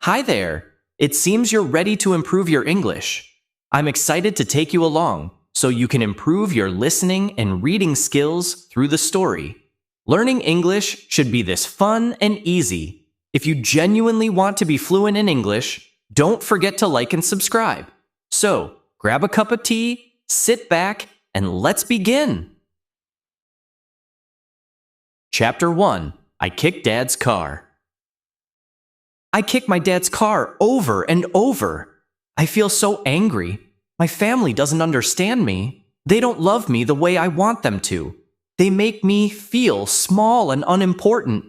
Hi there. It seems you're ready to improve your English. I'm excited to take you along so you can improve your listening and reading skills through the story. Learning English should be this fun and easy. If you genuinely want to be fluent in English, don't forget to like and subscribe. So, grab a cup of tea, sit back, and let's begin. Chapter 1. I Kick Dad's Car. I kick my dad's car over and over. I feel so angry. My family doesn't understand me. They don't love me the way I want them to. They make me feel small and unimportant.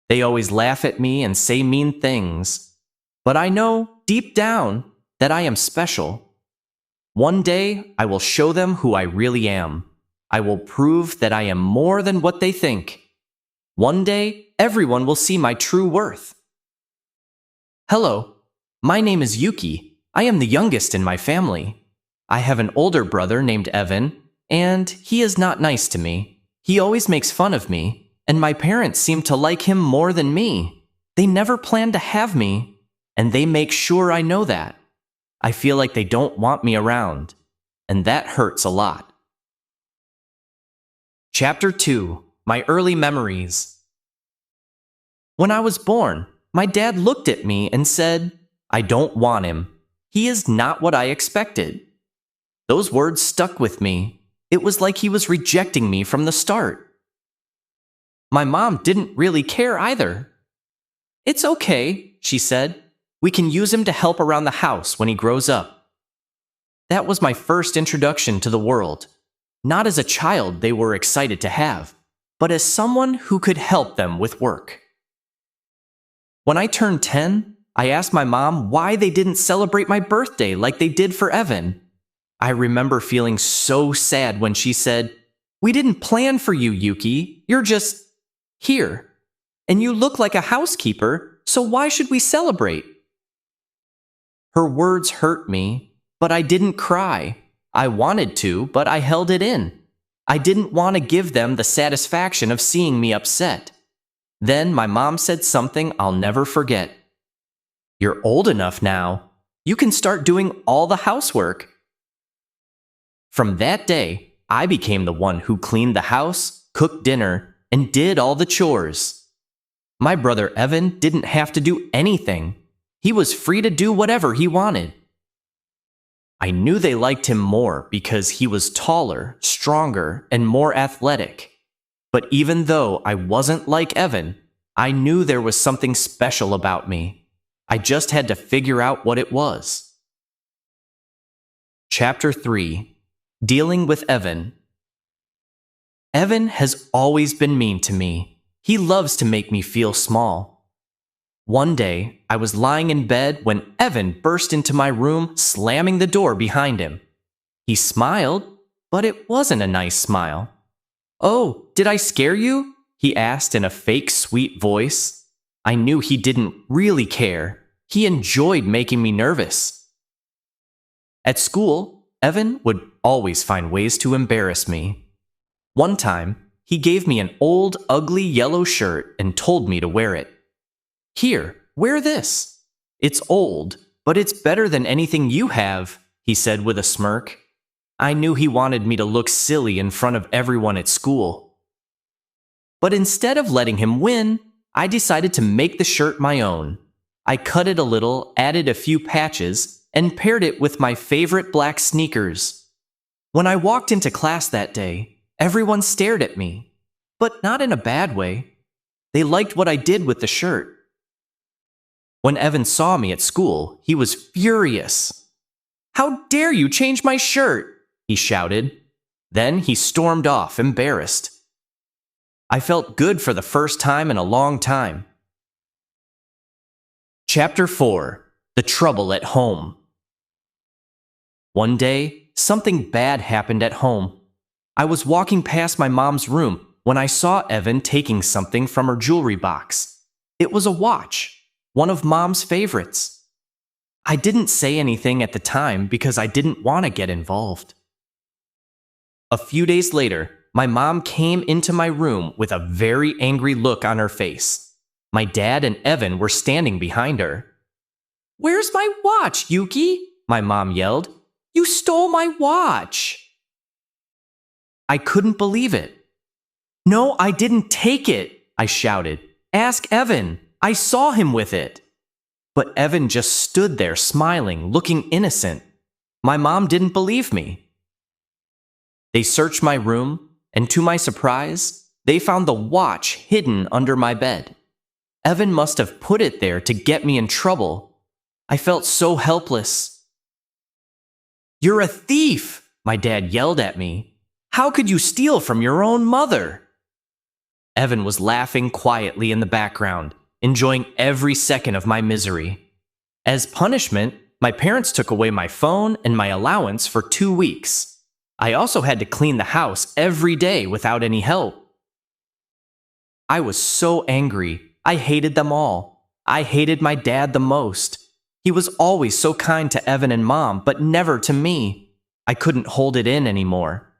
They always laugh at me and say mean things. But I know, deep down, that I am special. One day, I will show them who I really am. I will prove that I am more than what they think. One day, everyone will see my true worth. Hello, my name is Yuki. I am the youngest in my family. I have an older brother named Evan, and he is not nice to me. He always makes fun of me, and my parents seem to like him more than me. They never plan to have me, and they make sure I know that. I feel like they don't want me around, and that hurts a lot. Chapter 2. My Early Memories. When I was born, my dad looked at me and said, "I don't want him. He is not what I expected." Those words stuck with me. It was like he was rejecting me from the start. My mom didn't really care either. "It's okay," she said. "We can use him to help around the house when he grows up." That was my first introduction to the world. Not as a child they were excited to have, but as someone who could help them with work. When I turned 10, I asked my mom why they didn't celebrate my birthday like they did for Evan. I remember feeling so sad when she said, "We didn't plan for you, Yuki. You're just here. And you look like a housekeeper, so why should we celebrate?" Her words hurt me, but I didn't cry. I wanted to, but I held it in. I didn't want to give them the satisfaction of seeing me upset. Then my mom said something I'll never forget. "You're old enough now. You can start doing all the housework." From that day, I became the one who cleaned the house, cooked dinner, and did all the chores. My brother Evan didn't have to do anything. He was free to do whatever he wanted. I knew they liked him more because he was taller, stronger, and more athletic. But even though I wasn't like Evan, I knew there was something special about me. I just had to figure out what it was. Chapter 3. Dealing with Evan. Evan has always been mean to me. He loves to make me feel small. One day, I was lying in bed when Evan burst into my room, slamming the door behind him. He smiled, but it wasn't a nice smile. "Oh, did I scare you?" he asked in a fake sweet voice. I knew he didn't really care. He enjoyed making me nervous. At school, Evan would always find ways to embarrass me. One time, he gave me an old, ugly yellow shirt and told me to wear it. "Here, wear this. It's old, but it's better than anything you have," he said with a smirk. I knew he wanted me to look silly in front of everyone at school. But instead of letting him win, I decided to make the shirt my own. I cut it a little, added a few patches, and paired it with my favorite black sneakers. When I walked into class that day, everyone stared at me, but not in a bad way. They liked what I did with the shirt. When Evan saw me at school, he was furious. "How dare you change my shirt?" he shouted. Then he stormed off, embarrassed. I felt good for the first time in a long time. Chapter 4. The Trouble at Home. One day, something bad happened at home. I was walking past my mom's room when I saw Evan taking something from her jewelry box. It was a watch, one of Mom's favorites. I didn't say anything at the time because I didn't want to get involved. A few days later, my mom came into my room with a very angry look on her face. My dad and Evan were standing behind her. "Where's my watch, Yuki?" my mom yelled. "You stole my watch." I couldn't believe it. "No, I didn't take it," I shouted. "Ask Evan. I saw him with it." But Evan just stood there smiling, looking innocent. My mom didn't believe me. They searched my room, and to my surprise, they found the watch hidden under my bed. Evan must have put it there to get me in trouble. I felt so helpless. "You're a thief!" my dad yelled at me. "How could you steal from your own mother?" Evan was laughing quietly in the background, enjoying every second of my misery. As punishment, my parents took away my phone and my allowance for 2 weeks. I also had to clean the house every day without any help. I was so angry. I hated them all. I hated my dad the most. He was always so kind to Evan and Mom, but never to me. I couldn't hold it in anymore.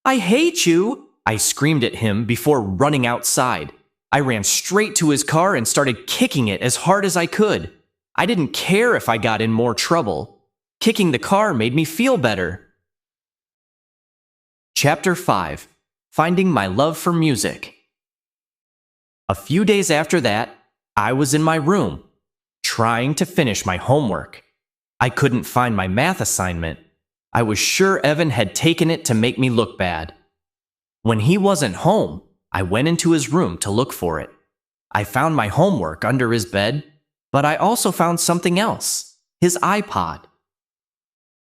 "I hate you!" I screamed at him before running outside. I ran straight to his car and started kicking it as hard as I could. I didn't care if I got in more trouble. Kicking the car made me feel better. Chapter 5. Finding My Love for Music. A few days after that, I was in my room, trying to finish my homework. I couldn't find my math assignment. I was sure Evan had taken it to make me look bad. When he wasn't home, I went into his room to look for it. I found my homework under his bed, but I also found something else, his iPod.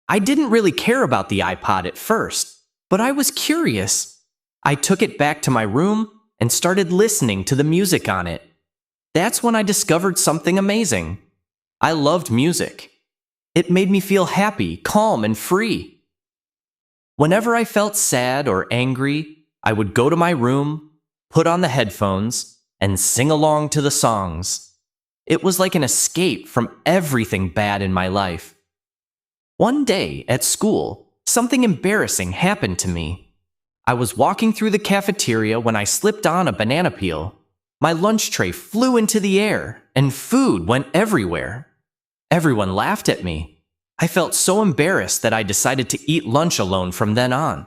I didn't really care about the iPod at first, but I was curious. I took it back to my room and started listening to the music on it. That's when I discovered something amazing. I loved music. It made me feel happy, calm, and free. Whenever I felt sad or angry, I would go to my room, put on the headphones, and sing along to the songs. It was like an escape from everything bad in my life. One day at school, something embarrassing happened to me. I was walking through the cafeteria when I slipped on a banana peel. My lunch tray flew into the air, and food went everywhere. Everyone laughed at me. I felt so embarrassed that I decided to eat lunch alone from then on.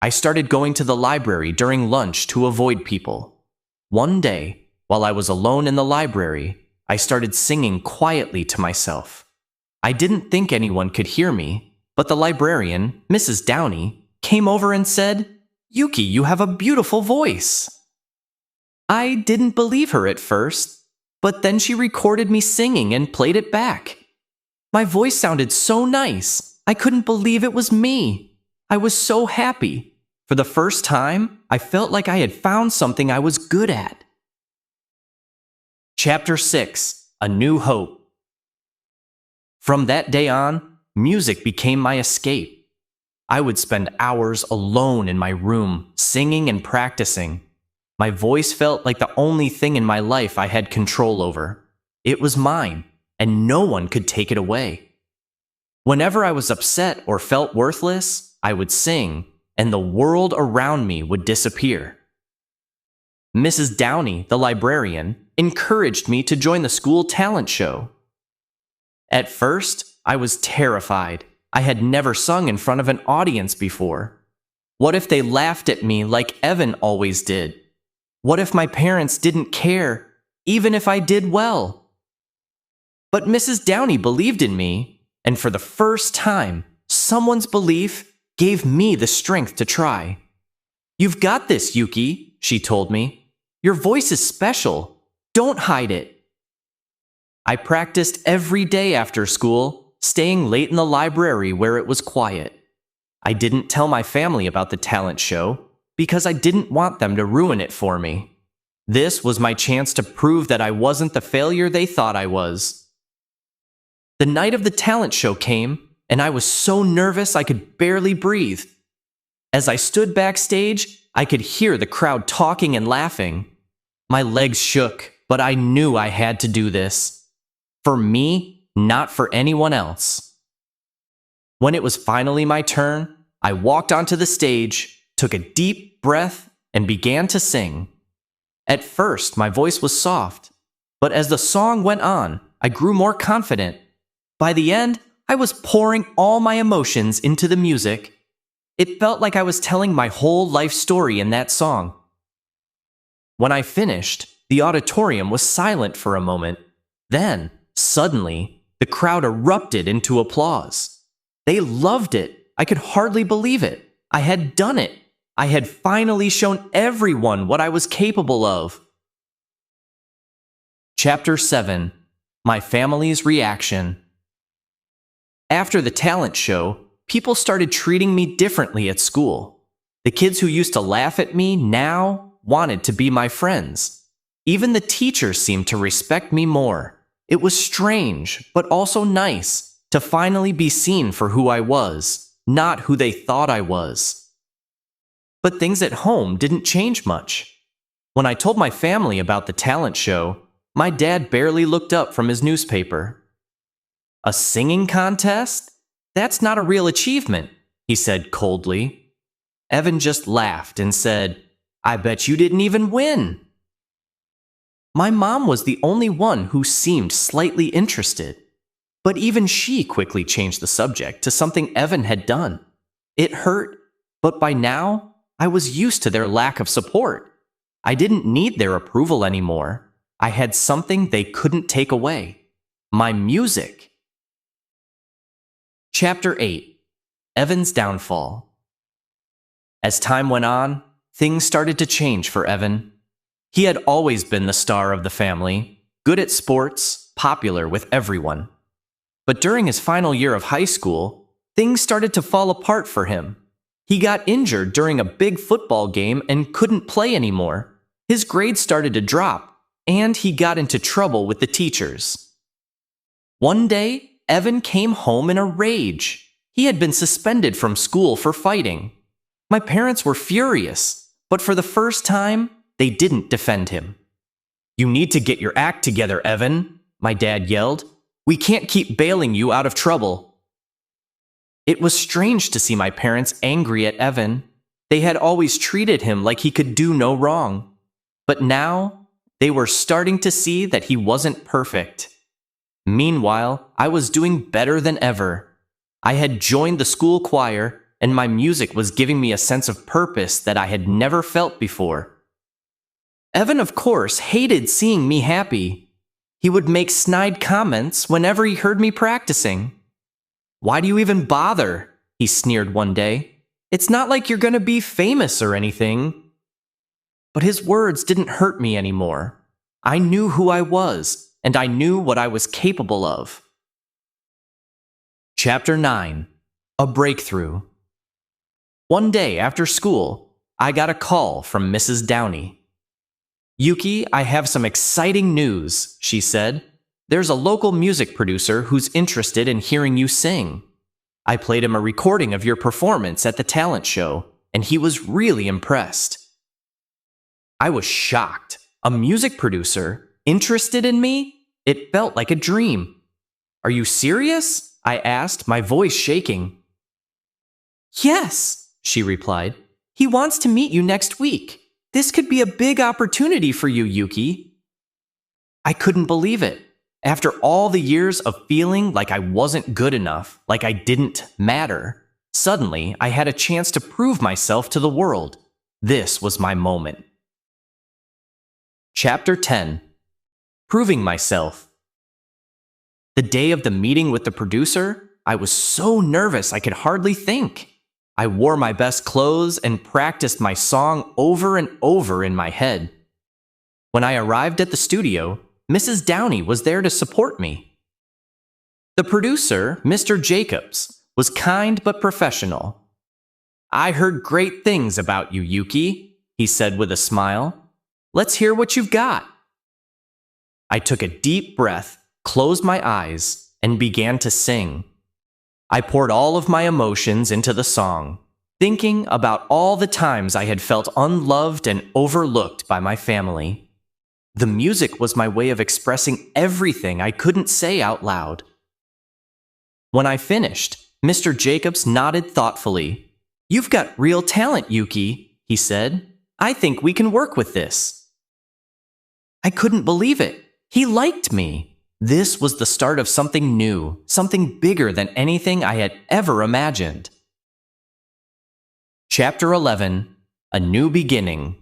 I started going to the library during lunch to avoid people. One day, while I was alone in the library, I started singing quietly to myself. I didn't think anyone could hear me, but the librarian, Mrs. Downey, came over and said, "Yuki, you have a beautiful voice." I didn't believe her at first, but then she recorded me singing and played it back. My voice sounded so nice. I couldn't believe it was me. I was so happy. For the first time, I felt like I had found something I was good at. Chapter 6. A New Hope. From that day on, music became my escape. I would spend hours alone in my room, singing and practicing. My voice felt like the only thing in my life I had control over. It was mine, and no one could take it away. Whenever I was upset or felt worthless, I would sing, and the world around me would disappear. Mrs. Downey, the librarian, encouraged me to join the school talent show. At first, I was terrified. I had never sung in front of an audience before. What if they laughed at me like Evan always did? What if my parents didn't care, even if I did well? But Mrs. Downey believed in me, and for the first time, someone's belief gave me the strength to try. "You've got this, Yuki," she told me. "Your voice is special. Don't hide it." I practiced every day after school, staying late in the library where it was quiet. I didn't tell my family about the talent show because I didn't want them to ruin it for me. This was my chance to prove that I wasn't the failure they thought I was. The night of the talent show came, and I was so nervous I could barely breathe. As I stood backstage, I could hear the crowd talking and laughing. My legs shook, but I knew I had to do this. For me, not for anyone else. When it was finally my turn, I walked onto the stage, took a deep breath, and began to sing. At first, my voice was soft, but as the song went on, I grew more confident. By the end, I was pouring all my emotions into the music. It felt like I was telling my whole life story in that song. When I finished, the auditorium was silent for a moment. Then, suddenly, the crowd erupted into applause. They loved it. I could hardly believe it. I had done it. I had finally shown everyone what I was capable of. Chapter 7. My Family's Reaction. After the talent show, people started treating me differently at school. The kids who used to laugh at me now wanted to be my friends. Even the teachers seemed to respect me more. It was strange, but also nice, to finally be seen for who I was, not who they thought I was. But things at home didn't change much. When I told my family about the talent show, my dad barely looked up from his newspaper. "A singing contest? That's not a real achievement," he said coldly. Evan just laughed and said, "I bet you didn't even win." My mom was the only one who seemed slightly interested, but even she quickly changed the subject to something Evan had done. It hurt, but by now, I was used to their lack of support. I didn't need their approval anymore. I had something they couldn't take away: my music. Chapter 8. Evan's Downfall. As time went on, things started to change for Evan. He had always been the star of the family, good at sports, popular with everyone. But during his final year of high school, things started to fall apart for him. He got injured during a big football game and couldn't play anymore. His grades started to drop, and he got into trouble with the teachers. One day, Evan came home in a rage. He had been suspended from school for fighting. My parents were furious, but for the first time, they didn't defend him. "You need to get your act together, Evan," my dad yelled. "We can't keep bailing you out of trouble." It was strange to see my parents angry at Evan. They had always treated him like he could do no wrong. But now, they were starting to see that he wasn't perfect. Meanwhile, I was doing better than ever. I had joined the school choir, and my music was giving me a sense of purpose that I had never felt before. Evan, of course, hated seeing me happy. He would make snide comments whenever he heard me practicing. "Why do you even bother?" he sneered one day. "It's not like you're going to be famous or anything." But his words didn't hurt me anymore. I knew who I was, and I knew what I was capable of. Chapter 9. A Breakthrough. One day after school, I got a call from Mrs. Downey. "Yuki, I have some exciting news," she said. "There's a local music producer who's interested in hearing you sing. I played him a recording of your performance at the talent show, and he was really impressed." I was shocked. A music producer? Interested in me? It felt like a dream. "Are you serious?" I asked, my voice shaking. "Yes," she replied. "He wants to meet you next week. This could be a big opportunity for you, Yuki." I couldn't believe it. After all the years of feeling like I wasn't good enough, like I didn't matter, suddenly I had a chance to prove myself to the world. This was my moment. Chapter 10. Proving Myself. The day of the meeting with the producer, I was so nervous I could hardly think. I wore my best clothes and practiced my song over and over in my head. When I arrived at the studio, Mrs. Downey was there to support me. The producer, Mr. Jacobs, was kind but professional. "I heard great things about you, Yuki," he said with a smile. "Let's hear what you've got." I took a deep breath, closed my eyes, and began to sing. I poured all of my emotions into the song, thinking about all the times I had felt unloved and overlooked by my family. The music was my way of expressing everything I couldn't say out loud. When I finished, Mr. Jacobs nodded thoughtfully. "You've got real talent, Yuki," he said. "I think we can work with this." I couldn't believe it. He liked me. This was the start of something new, something bigger than anything I had ever imagined. Chapter 11: A New Beginning.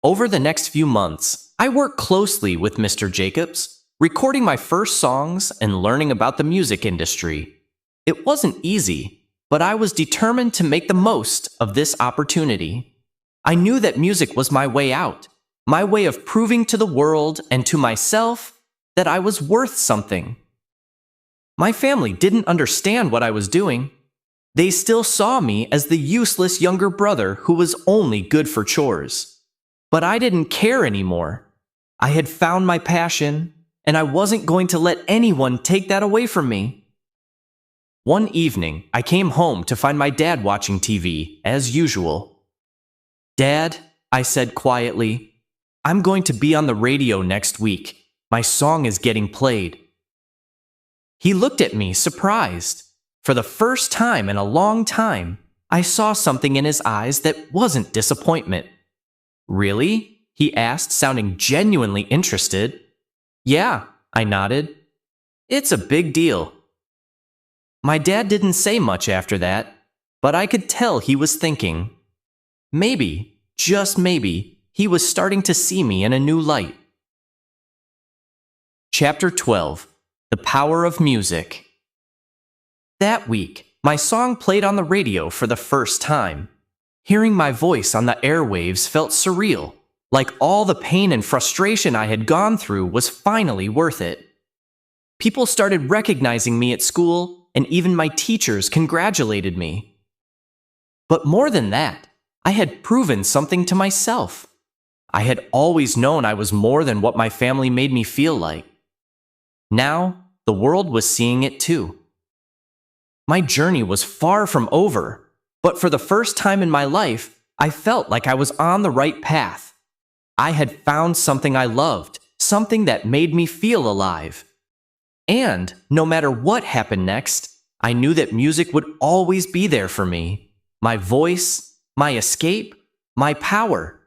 Over the next few months, I worked closely with Mr. Jacobs, recording my first songs and learning about the music industry. It wasn't easy, but I was determined to make the most of this opportunity. I knew that music was my way out, my way of proving to the world and to myself that I was worth something. My family didn't understand what I was doing. They still saw me as the useless younger brother who was only good for chores. But I didn't care anymore. I had found my passion, and I wasn't going to let anyone take that away from me. One evening, I came home to find my dad watching TV, as usual. "Dad," I said quietly, "I'm going to be on the radio next week. My song is getting played." He looked at me, surprised. For the first time in a long time, I saw something in his eyes that wasn't disappointment. "Really?" he asked, sounding genuinely interested. "Yeah," I nodded. "It's a big deal." My dad didn't say much after that, but I could tell he was thinking. Maybe, just maybe, he was starting to see me in a new light. Chapter 12: The Power of Music. That week, my song played on the radio for the first time. Hearing my voice on the airwaves felt surreal, like all the pain and frustration I had gone through was finally worth it. People started recognizing me at school, and even my teachers congratulated me. But more than that, I had proven something to myself. I had always known I was more than what my family made me feel like. Now, the world was seeing it too. My journey was far from over. But for the first time in my life, I felt like I was on the right path. I had found something I loved, something that made me feel alive. And no matter what happened next, I knew that music would always be there for me. My voice, my escape, my power.